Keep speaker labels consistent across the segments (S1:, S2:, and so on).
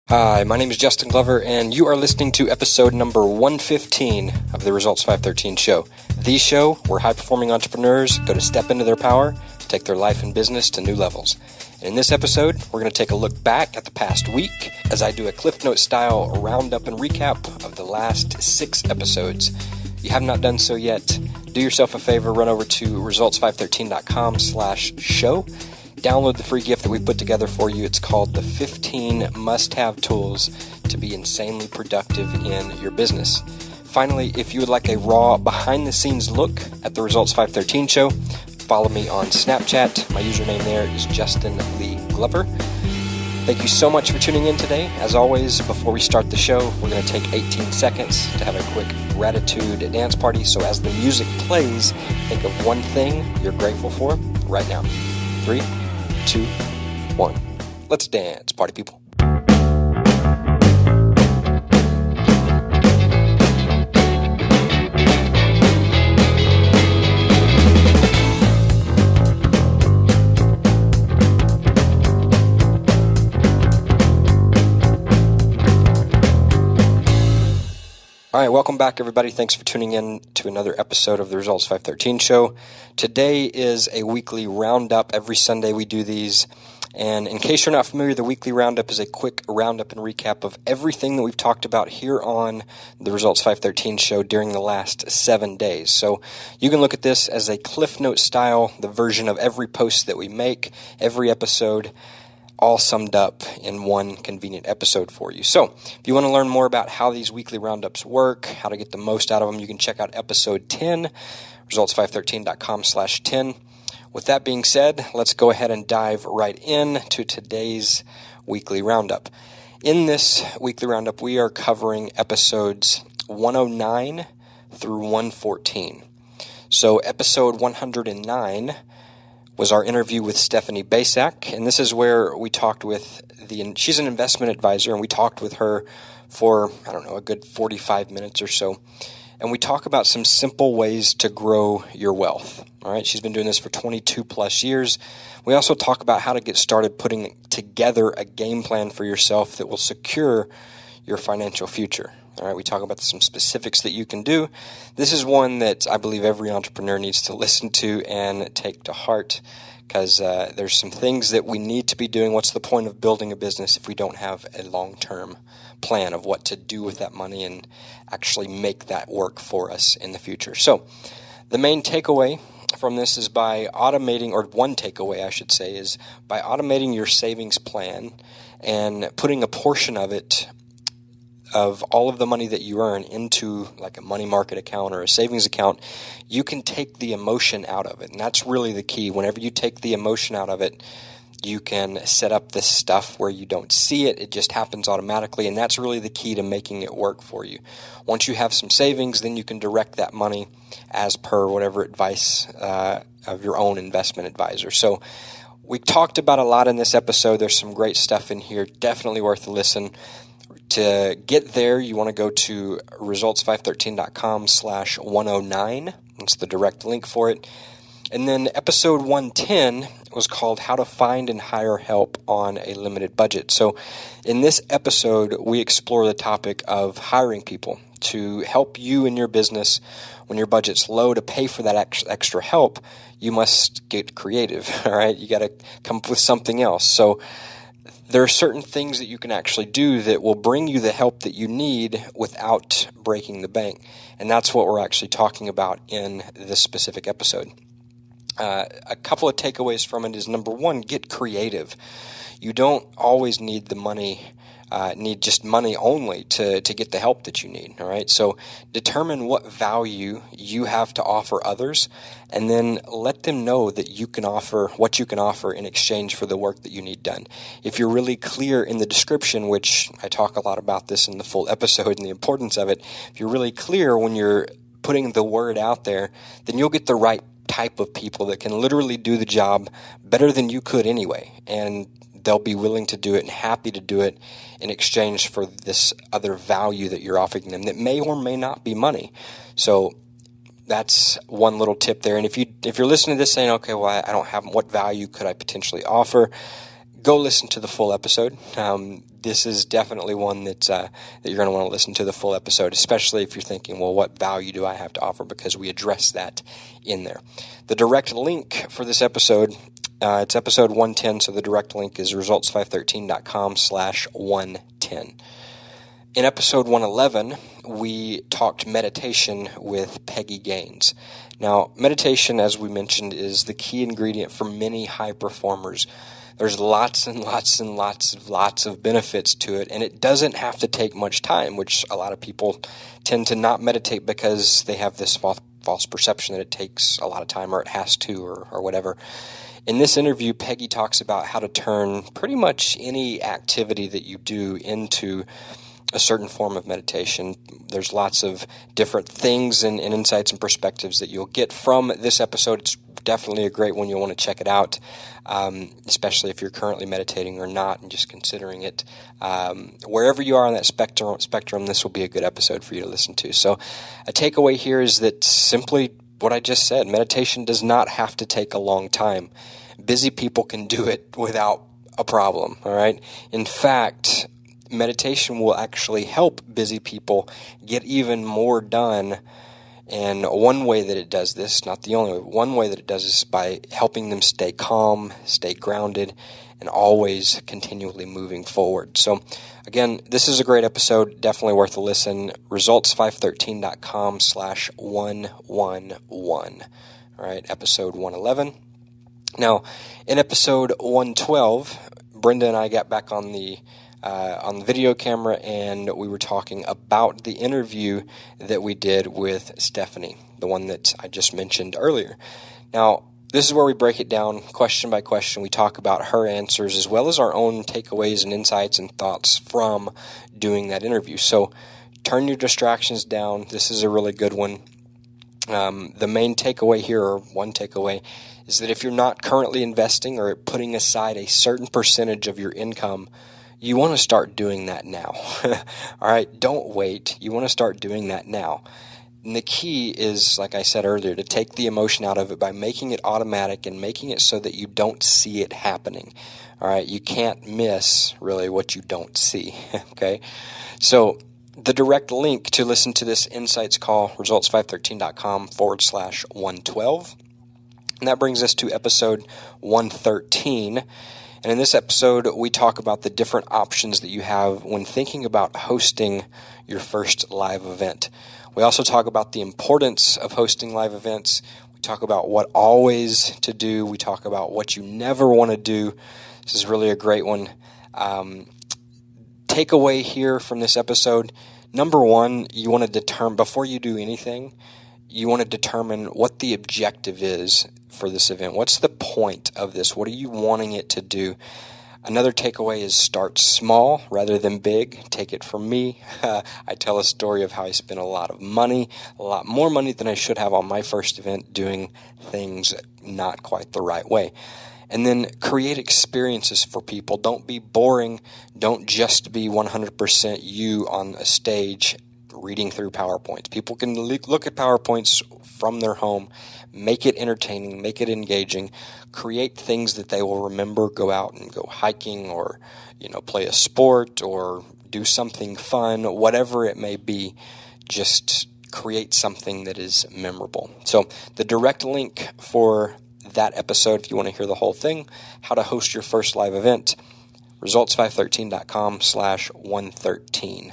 S1: Hi, my name is Justin Glover, and you are listening to episode number 115 of the Results 513 show. The show where high-performing entrepreneurs go to step into their power to take their life and business to new levels. And in this episode, we're going to take a look back at the past week as I do a Cliff Note style roundup and recap of the last 6 episodes. If you have not done so yet, do yourself a favor, run over to results513.com/show. Download the free gift that we put together for you. It's called the 15 Must-Have Tools to be Insanely Productive in Your Business. Finally, if you would like a raw, behind-the-scenes look at the Results 513 show, follow me on Snapchat. My username there is Justin Lee Glover. Thank you so much for tuning in today. As always, before we start the show, we're going to take 18 seconds to have a quick gratitude dance party. So as the music plays, think of one thing you're grateful for right now. 3, 2, 1. Let's dance, party people. All right, welcome back, everybody. Thanks for tuning in to another episode of the Results 513 show. Today is a weekly roundup. Every Sunday we do these. And in case you're not familiar, the weekly roundup is a quick roundup and recap of everything that we've talked about here on the Results 513 show during the last 7 days. So you can look at this as a Cliff Note style, the version of every post that we make, every episode, all summed up in one convenient episode for you. So if you want to learn more about how these weekly roundups work, how to get the most out of them, you can check out episode 10, results513.com/10. With that being said, let's go ahead and dive right in to today's weekly roundup. In this weekly roundup, we are covering episodes 109 through 114. So episode 109 was our interview with Stephanie Basak, and this is where we talked with she's an investment advisor, and we talked with her for, a good 45 minutes or so, and we talk about some simple ways to grow your wealth. All right, she's been doing this for 22 plus years. We also talk about how to get started putting together a game plan for yourself that will secure your financial future. All right, we talk about some specifics that you can do. This is one that I believe every entrepreneur needs to listen to and take to heart, because there's some things that we need to be doing. What's the point of building a business if we don't have a long-term plan of what to do with that money and actually make that work for us in the future? So the main takeaway from this is by automating, or one takeaway I should say, is by automating your savings plan and putting a portion of all of the money that you earn into like a money market account or a savings account, you can take the emotion out of it. And that's really the key. Whenever you take the emotion out of it, you can set up this stuff where you don't see it. It just happens automatically. And that's really the key to making it work for you. Once you have some savings, then you can direct that money as per whatever advice of your own investment advisor. So we talked about a lot in this episode. There's some great stuff in here. Definitely worth a listen. To get there, you want to go to results513.com/109. That's the direct link for it. And then episode 110 was called How to Find and Hire Help on a Limited Budget. So in this episode, we explore the topic of hiring people to help you in your business. When your budget's low, to pay for that extra help, you must get creative, all right? You got to come up with something else. So there are certain things that you can actually do that will bring you the help that you need without breaking the bank. And that's what we're actually talking about in this specific episode. A couple of takeaways from it is, number one, get creative. You don't always need the money, need just money only to get the help that you need, all right? So determine what value you have to offer others, and then let them know that you can offer what you can offer in exchange for the work that you need done. If you're really clear in the description, which I talk a lot about this in the full episode and the importance of it, if you're really clear when you're putting the word out there, then you'll get the right type of people that can literally do the job better than you could anyway, and they'll be willing to do it and happy to do it in exchange for this other value that you're offering them that may or may not be money. So that's one little tip there. And if you're listening to this saying, okay, well, I don't have, what value could I potentially offer? Go listen to the full episode. this is definitely one that you're going to want to listen to the full episode, especially if you're thinking, well, what value do I have to offer? Because we address that in there. The direct link for this episode, it's episode 110, so the direct link is results513.com/110. In episode 111, we talked meditation with Peggy Gains. Now, meditation, as we mentioned, is the key ingredient for many high performers. There's lots and lots of benefits to it, and it doesn't have to take much time, which a lot of people tend to not meditate because they have this false perception that it takes a lot of time, or it has to, or whatever. In this interview, Peggy talks about how to turn pretty much any activity that you do into a certain form of meditation. There's lots of different things and insights and perspectives that you'll get from this episode. It's definitely a great one. You'll want to check it out, especially if you're currently meditating or not and just considering it. Wherever you are on that spectrum, this will be a good episode for you to listen to. So a takeaway here is that simply what I just said, meditation does not have to take a long time. Busy people can do it without a problem, all right? In fact, meditation will actually help busy people get even more done. And one way that it does this, not the only way, one way that it does this is by helping them stay calm, stay grounded, and always continually moving forward. So again, this is a great episode, definitely worth a listen. Results513.com/111. All right, episode 111. Now, in episode 112, Brenda and I got back on the video camera, and we were talking about the interview that we did with Stephanie, the one that I just mentioned earlier. Now, this is where we break it down question by question. We talk about her answers as well as our own takeaways and insights and thoughts from doing that interview. So turn your distractions down. This is a really good one. The main takeaway here, or one takeaway, is that if you're not currently investing or putting aside a certain percentage of your income, you want to start doing that now. All right, don't wait. You want to start doing that now. And the key is, like I said earlier, to take the emotion out of it by making it automatic and making it so that you don't see it happening. All right, you can't miss really what you don't see. Okay, so the direct link to listen to this Insights call, results513.com/112. And that brings us to episode 113. And in this episode, we talk about the different options that you have when thinking about hosting your first live event. We also talk about the importance of hosting live events. We talk about what always to do. We talk about what you never want to do. This is really a great one. Takeaway here from this episode, number one, you want to determine, before you do anything, you want to determine what the objective is for this event. What's the point of this? What are you wanting it to do? Another takeaway is start small rather than big. Take it from me. I tell a story of how I spent a lot of money, a lot more money than I should have on my first event, doing things not quite the right way. And then create experiences for people. Don't be boring. Don't just be 100% you on a stage reading through PowerPoints. People can look at PowerPoints from their home, make it entertaining, make it engaging, create things that they will remember, go out and go hiking, or play a sport, or do something fun, whatever it may be. Just create something that is memorable. So the direct link for that episode, if you want to hear the whole thing, how to host your first live event, results513.com/113.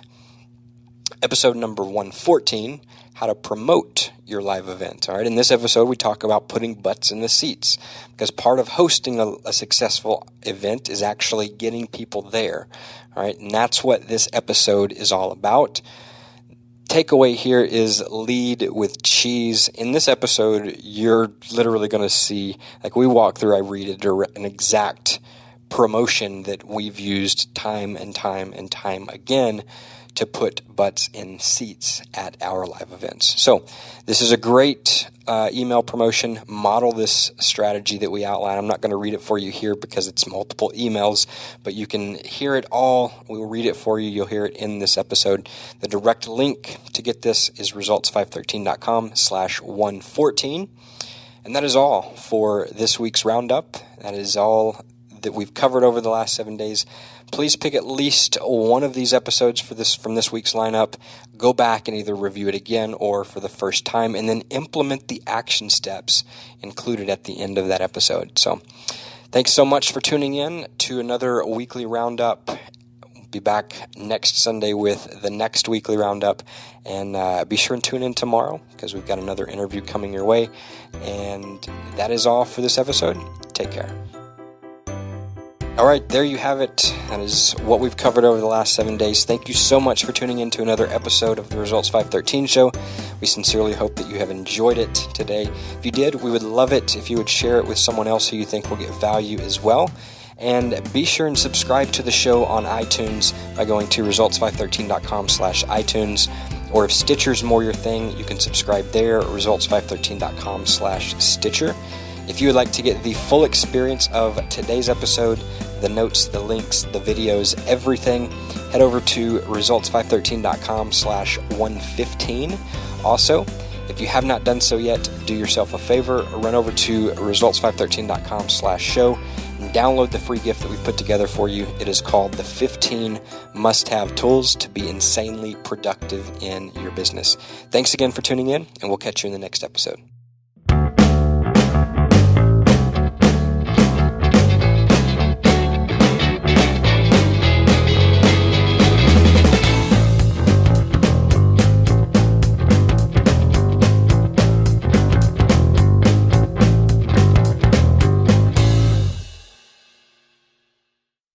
S1: Episode number 114, how to promote your live event. All right, in this episode, we talk about putting butts in the seats, because part of hosting a successful event is actually getting people there. All right, and that's what this episode is all about. Takeaway here is lead with cheese. In this episode, you're literally going to see, like we walk through, I read an exact promotion that we've used time and time and time again to put butts in seats at our live events. So this is a great email promotion. Model this strategy that we outline. I'm not going to read it for you here because it's multiple emails, but you can hear it all. We will read it for you. You'll hear it in this episode. The direct link to get this is results513.com/114. And that is all for this week's Roundup. That is all that we've covered over the last 7 days. please pick at least one of these episodes from this week's lineup, go back and either review it again or for the first time, and then implement the action steps included at the end of that episode. So thanks so much for tuning in to another weekly roundup. We'll be back next Sunday with the next weekly roundup, and be sure and tune in tomorrow because we've got another interview coming your way. And that is all for this episode. Take care. All right, there you have it. That is what we've covered over the last 7 days. Thank you so much for tuning in to another episode of the Results 513 Show. We sincerely hope that you have enjoyed it today. If you did, we would love it if you would share it with someone else who you think will get value as well. And be sure and subscribe to the show on iTunes by going to results513.com/iTunes. Or if Stitcher's more your thing, you can subscribe there at results513.com/Stitcher. If you would like to get the full experience of today's episode, the notes, the links, the videos, everything, head over to results513.com/115. Also, if you have not done so yet, do yourself a favor, run over to results513.com/show and download the free gift that we've put together for you. It is called the 15 Must-Have Tools to be Insanely Productive in Your Business. Thanks again for tuning in, and we'll catch you in the next episode.